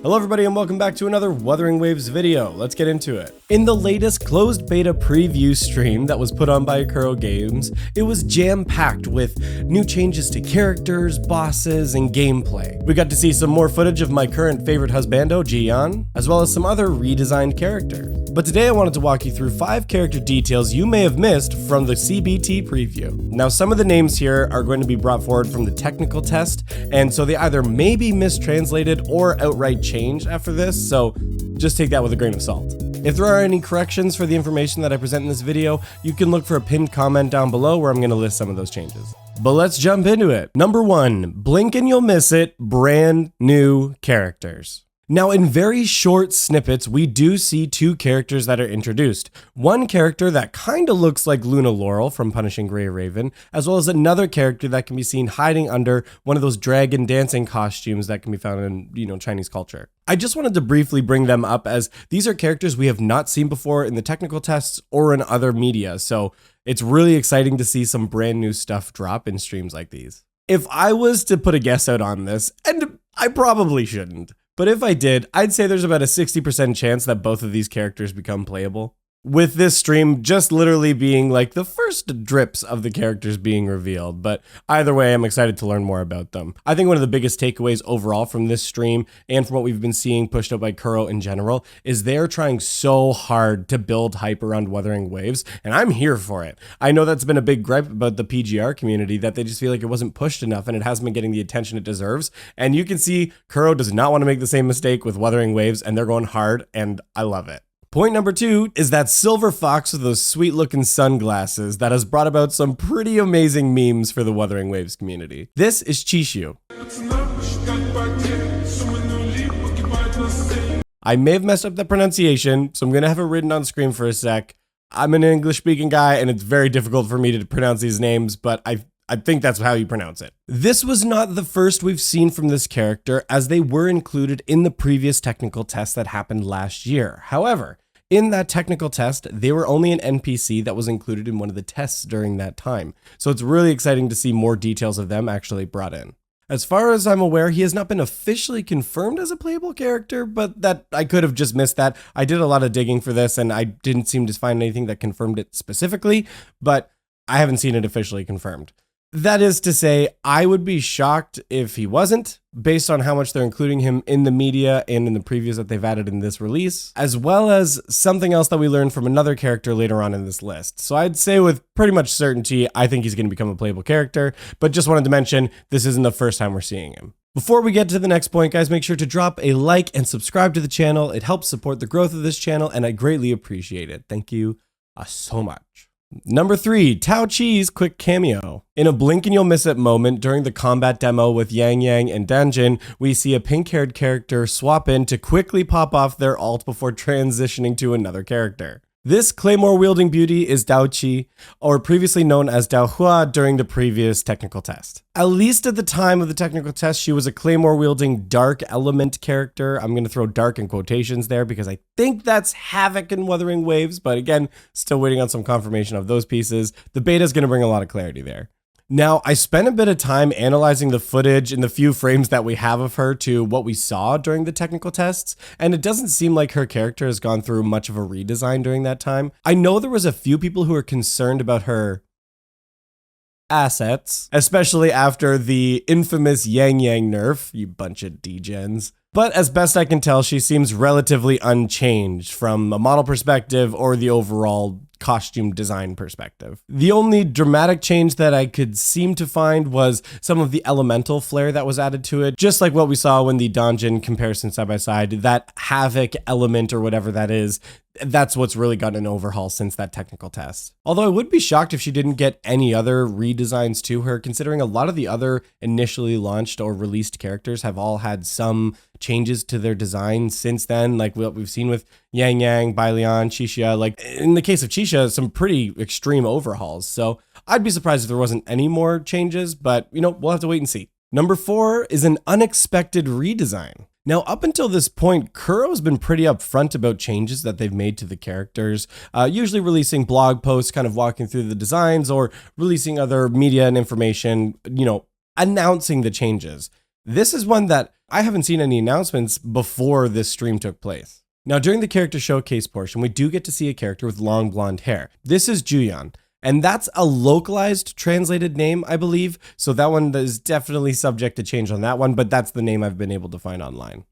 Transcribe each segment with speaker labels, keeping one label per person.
Speaker 1: Hello everybody and welcome back to another Wuthering Waves video. Let's get into it. In the latest closed beta preview stream that was put on by Kuro Games, it was jam-packed with new changes to characters, bosses, and gameplay. We got to see some more footage of my current favorite husbando, Jian, as well as some other redesigned characters. But today I wanted to walk you through 5 character details you may have missed from the CBT preview. Now some of the names here are going to be brought forward from the technical test, and so they either may be mistranslated or outright changed after this, so just take that with a grain of salt. If there are any corrections for the information that I present in this video, you can look for a pinned comment down below where I'm going to list some of those changes. But let's jump into it. Number 1, blink and you'll miss it, brand new characters. Now, in very short snippets, we do see 2 characters that are introduced. One character that kind of looks like Luna Laurel from Punishing Gray Raven, as well as another character that can be seen hiding under one of those dragon dancing costumes that can be found in, Chinese culture. I just wanted to briefly bring them up as these are characters we have not seen before in the technical tests or in other media, so it's really exciting to see some brand new stuff drop in streams like these. If I was to put a guess out on this, and I probably shouldn't, but if I did, I'd say there's about a 60% chance that both of these characters become playable. With this stream just literally being like the first drips of the characters being revealed, but either way, I'm excited to learn more about them. I think one of the biggest takeaways overall from this stream and from what we've been seeing pushed up by Kuro in general is they're trying so hard to build hype around Wuthering Waves, and I'm here for it. I know that's been a big gripe about the PGR community, that they just feel like it wasn't pushed enough and it hasn't been getting the attention it deserves, and you can see Kuro does not want to make the same mistake with Wuthering Waves, and they're going hard, and I love it. Point number 2 is that silver fox with those sweet looking sunglasses that has brought about some pretty amazing memes for the Wuthering Waves community. This is Chishu. I may have messed up the pronunciation, so I'm gonna have it written on screen for a sec. I'm an English speaking guy and it's very difficult for me to pronounce these names, but I think that's how you pronounce it. This was not the first we've seen from this character, as they were included in the previous technical test that happened last year. However, in that technical test, they were only an NPC that was included in one of the tests during that time. So it's really exciting to see more details of them actually brought in. As far as I'm aware, he has not been officially confirmed as a playable character, but that I could have just missed that. I did a lot of digging for this and I didn't seem to find anything that confirmed it specifically, but I haven't seen it officially confirmed. That is to say, I would be shocked if he wasn't, based on how much they're including him in the media and in the previews that they've added in this release, as well as something else that we learned from another character later on in this list. So I'd say with pretty much certainty, I think he's going to become a playable character, but just wanted to mention, this isn't the first time we're seeing him. Before we get to the next point, guys, make sure to drop a like and subscribe to the channel. It helps support the growth of this channel, and I greatly appreciate it. Thank you so much. Number 3, Tao Chi's quick cameo. In a blink and you'll miss it moment during the combat demo with Yang Yang and Danjin, we see a pink-haired character swap in to quickly pop off their ult before transitioning to another character. This claymore-wielding beauty is Dao Chi, or previously known as Dao Hua during the previous technical test. At least at the time of the technical test, she was a claymore-wielding dark element character. I'm going to throw dark in quotations there because I think that's Havoc in Wuthering Waves, but again, still waiting on some confirmation of those pieces. The beta is going to bring a lot of clarity there. Now, I spent a bit of time analyzing the footage in the few frames that we have of her to what we saw during the technical tests, and it doesn't seem like her character has gone through much of a redesign during that time. I know there was a few people who were concerned about her assets, especially after the infamous Yang Yang nerf, you bunch of degens. But as best I can tell, she seems relatively unchanged from a model perspective or the overall costume design perspective. The only dramatic change that I could seem to find was some of the elemental flair that was added to it, just like what we saw when the Danjin comparison side by side, that Havoc element or whatever that is, that's what's really gotten an overhaul since that technical test. Although I would be shocked if she didn't get any other redesigns to her, considering a lot of the other initially launched or released characters have all had some changes to their design since then, like what we've seen with Yang Yang, Baileon, Xixia. Like in the case of Xixia, some pretty extreme overhauls. So I'd be surprised if there wasn't any more changes, but we'll have to wait and see. Number 4 is an unexpected redesign. Now, up until this point, Kuro's been pretty upfront about changes that they've made to the characters, usually releasing blog posts kind of walking through the designs or releasing other media and information, announcing the changes. This is one that I haven't seen any announcements before this stream took place. Now, during the character showcase portion, we do get to see a character with long blonde hair. This is Juyeon, and that's a localized translated name, I believe. So that one is definitely subject to change on that one, but that's the name I've been able to find online.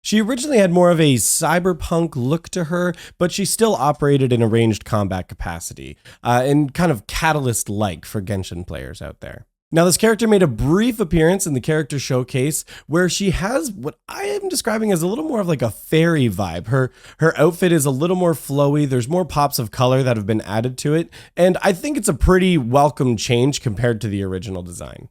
Speaker 1: She originally had more of a cyberpunk look to her, but she still operated in a ranged combat capacity, and kind of Catalyst-like for Genshin players out there. Now, this character made a brief appearance in the character showcase where she has what I am describing as a little more of like a fairy vibe. Her outfit is a little more flowy. There's more pops of color that have been added to it. And I think it's a pretty welcome change compared to the original design.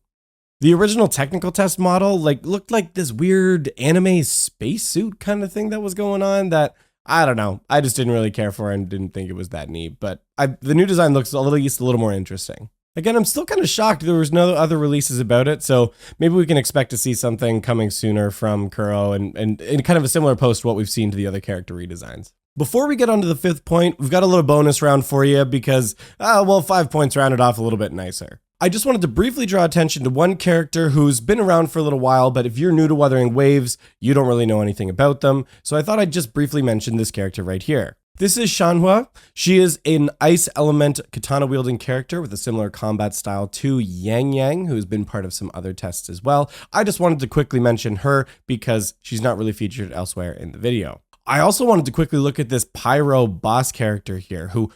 Speaker 1: The original technical test model looked like this weird anime spacesuit kind of thing that was going on that, I don't know, I just didn't really care for and didn't think it was that neat. But the new design looks at least a little more interesting. Again, I'm still kind of shocked there was no other releases about it, so maybe we can expect to see something coming sooner from Kuro and kind of a similar post to what we've seen to the other character redesigns. Before we get on to the 5th point, we've got a little bonus round for you because, 5 points rounded off a little bit nicer. I just wanted to briefly draw attention to one character who's been around for a little while, but if you're new to Wuthering Waves, you don't really know anything about them, so I thought I'd just briefly mention this character right here. This is Shanhua. She is an ice element katana wielding character with a similar combat style to Yang Yang, who's been part of some other tests as well. I just wanted to quickly mention her because she's not really featured elsewhere in the video. I also wanted to quickly look at this Pyro boss character here, who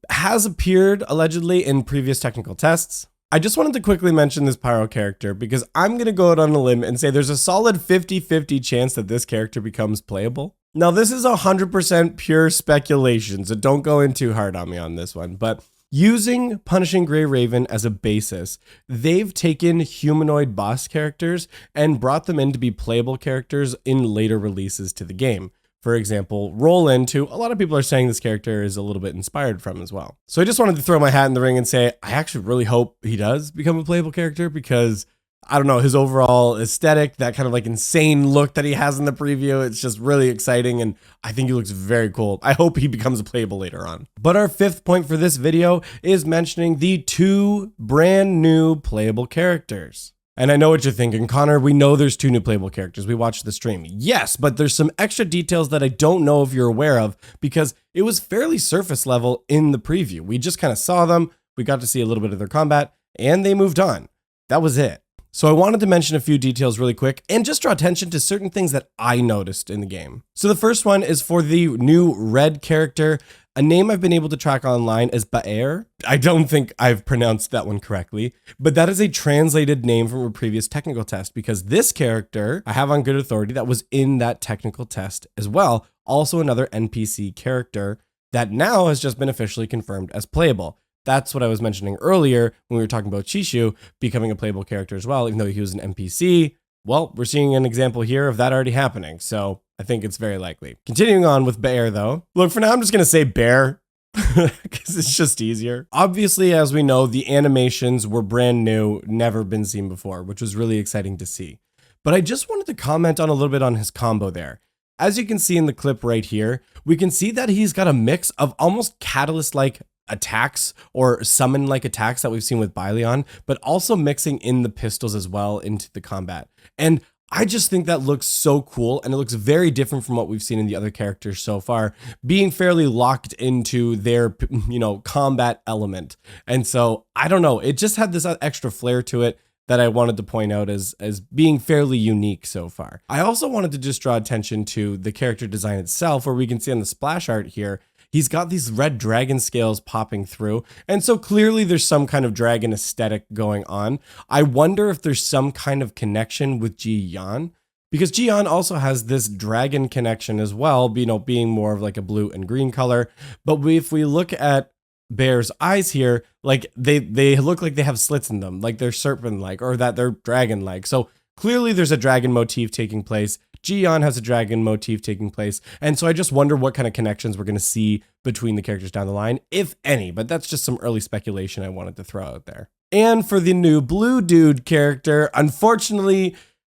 Speaker 1: has appeared allegedly in previous technical tests. I just wanted to quickly mention this Pyro character because I'm going to go out on a limb and say there's a solid 50-50 chance that this character becomes playable. Now, this is 100% pure speculation, so don't go in too hard on me on this one, but using Punishing Grey Raven as a basis, they've taken humanoid boss characters and brought them in to be playable characters in later releases to the game. For example, Roland, who a lot of people are saying this character is a little bit inspired from as well. So I just wanted to throw my hat in the ring and say, I actually really hope he does become a playable character because, I don't know, his overall aesthetic, that kind of like insane look that he has in the preview, it's just really exciting and I think he looks very cool. I hope he becomes a playable later on. But our 5th point for this video is mentioning the 2 brand new playable characters. And I know what you're thinking, Connor, we know there's 2 new playable characters. We watched the stream. Yes, but there's some extra details that I don't know if you're aware of because it was fairly surface level in the preview. We just kind of saw them, we got to see a little bit of their combat, and they moved on. That was it. So I wanted to mention a few details really quick and just draw attention to certain things that I noticed in the game. So the first one is for the new red character. A name I've been able to track online is Baer. I don't think I've pronounced that one correctly, but that is a translated name from a previous technical test because this character I have on good authority that was in that technical test as well. Also another NPC character that now has just been officially confirmed as playable. That's what I was mentioning earlier when we were talking about Chishu becoming a playable character as well, even though he was an NPC. Well, we're seeing an example here of that already happening, so I think it's very likely. Continuing on with Bear, though. Look, for now, I'm just going to say Bear because it's just easier. Obviously, as we know, the animations were brand new, never been seen before, which was really exciting to see. But I just wanted to comment on a little bit on his combo there. As you can see in the clip right here, we can see that he's got a mix of almost Catalyst-like attacks or summon-like attacks that we've seen with Baileon, but also mixing in the pistols as well into the combat. And I just think that looks so cool, and it looks very different from what we've seen in the other characters so far, being fairly locked into their, combat element. And so, I don't know, it just had this extra flair to it that I wanted to point out as being fairly unique so far. I also wanted to just draw attention to the character design itself, where we can see on the splash art here, he's got these red dragon scales popping through, and so clearly there's some kind of dragon aesthetic going on. I wonder if there's some kind of connection with Ji-Yan, because Ji-Yan also has this dragon connection as well, being more of like a blue and green color. But if we look at Bear's eyes here, like they look like they have slits in them, like they're serpent-like or that they're dragon-like. So clearly there's a dragon motif taking place. Ji-Yan has a dragon motif taking place. And so I just wonder what kind of connections we're going to see between the characters down the line, if any, but that's just some early speculation I wanted to throw out there. And for the new blue dude character, unfortunately,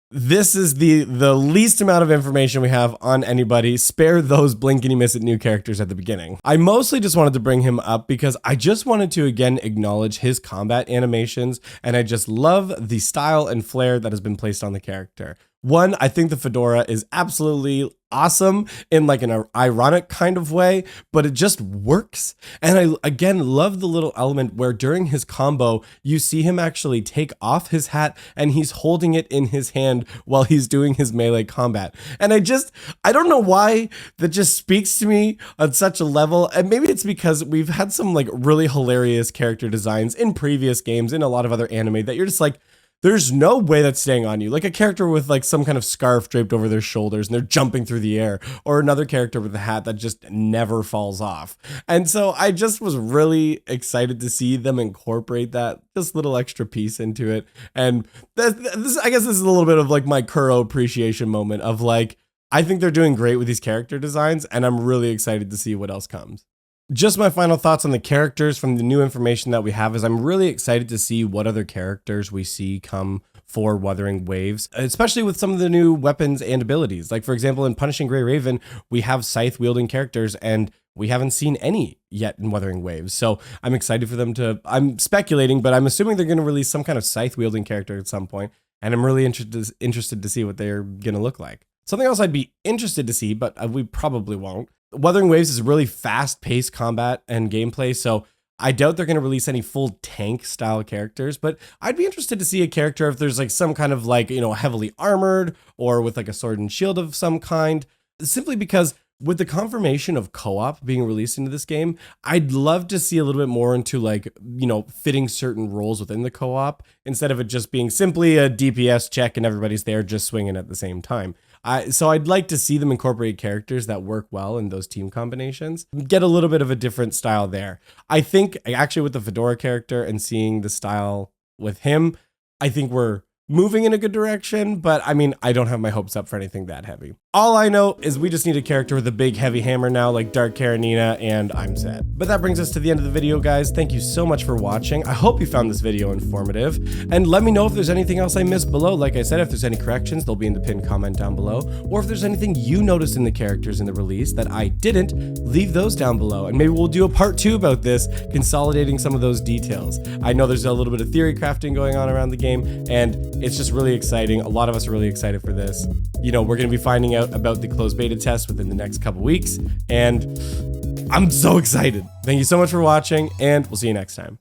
Speaker 1: This is the least amount of information we have on anybody. Spare those blink and you miss it new characters at the beginning. I mostly just wanted to bring him up because I just wanted to again acknowledge his combat animations, and I just love the style and flair that has been placed on the character. One, I think the fedora is absolutely awesome in like an ironic kind of way, but it just works. And I again love the little element where during his combo, you see him actually take off his hat and he's holding it in his hand while he's doing his melee combat. And I don't know why that just speaks to me on such a level. And maybe it's because we've had some like really hilarious character designs in previous games, in a lot of other anime, that you're just like, there's no way that's staying on you. Like a character with like some kind of scarf draped over their shoulders and they're jumping through the air, or another character with a hat that just never falls off. And so I just was really excited to see them incorporate that just little extra piece into it. And this, I guess this is a little bit of like my Kuro appreciation moment of like, I think they're doing great with these character designs, and I'm really excited to see what else comes. Just my final thoughts on the characters from the new information that we have is I'm really excited to see what other characters we see come for Wuthering Waves, especially with some of the new weapons and abilities. Like, for example, in Punishing Grey Raven, we have scythe-wielding characters, and we haven't seen any yet in Wuthering Waves. So I'm excited for them to, I'm speculating, but I'm assuming they're going to release some kind of scythe-wielding character at some point, and I'm really interested to see what they're going to look like. Something else I'd be interested to see, but we probably won't. Wuthering Waves is really fast-paced combat and gameplay, so I doubt they're going to release any full tank-style characters, but I'd be interested to see a character if there's like some kind of like, you know, heavily armored or with like a sword and shield of some kind, simply because with the confirmation of co-op being released into this game, I'd love to see a little bit more into like, you know, fitting certain roles within the co-op instead of it just being simply a DPS check and everybody's there just swinging at the same time. So I'd like to see them incorporate characters that work well in those team combinations, get a little bit of a different style there. I think actually with the Fedora character and seeing the style with him, I think we're moving in a good direction, but I mean, I don't have my hopes up for anything that heavy. All I know is we just need a character with a big heavy hammer now, like Dark Karenina, and I'm set. But that brings us to the end of the video, guys. Thank you so much for watching. I hope you found this video informative, and let me know if there's anything else I missed below. Like I said, if there's any corrections, they'll be in the pinned comment down below, or if there's anything you noticed in the characters in the release that I didn't, leave those down below, and maybe we'll do a part 2 about this, consolidating some of those details. I know there's a little bit of theory crafting going on around the game, and it's just really exciting. A lot of us are really excited for this. You know, we're going to be finding out about the closed beta test within the next couple weeks, and I'm so excited. Thank you so much for watching, and we'll see you next time.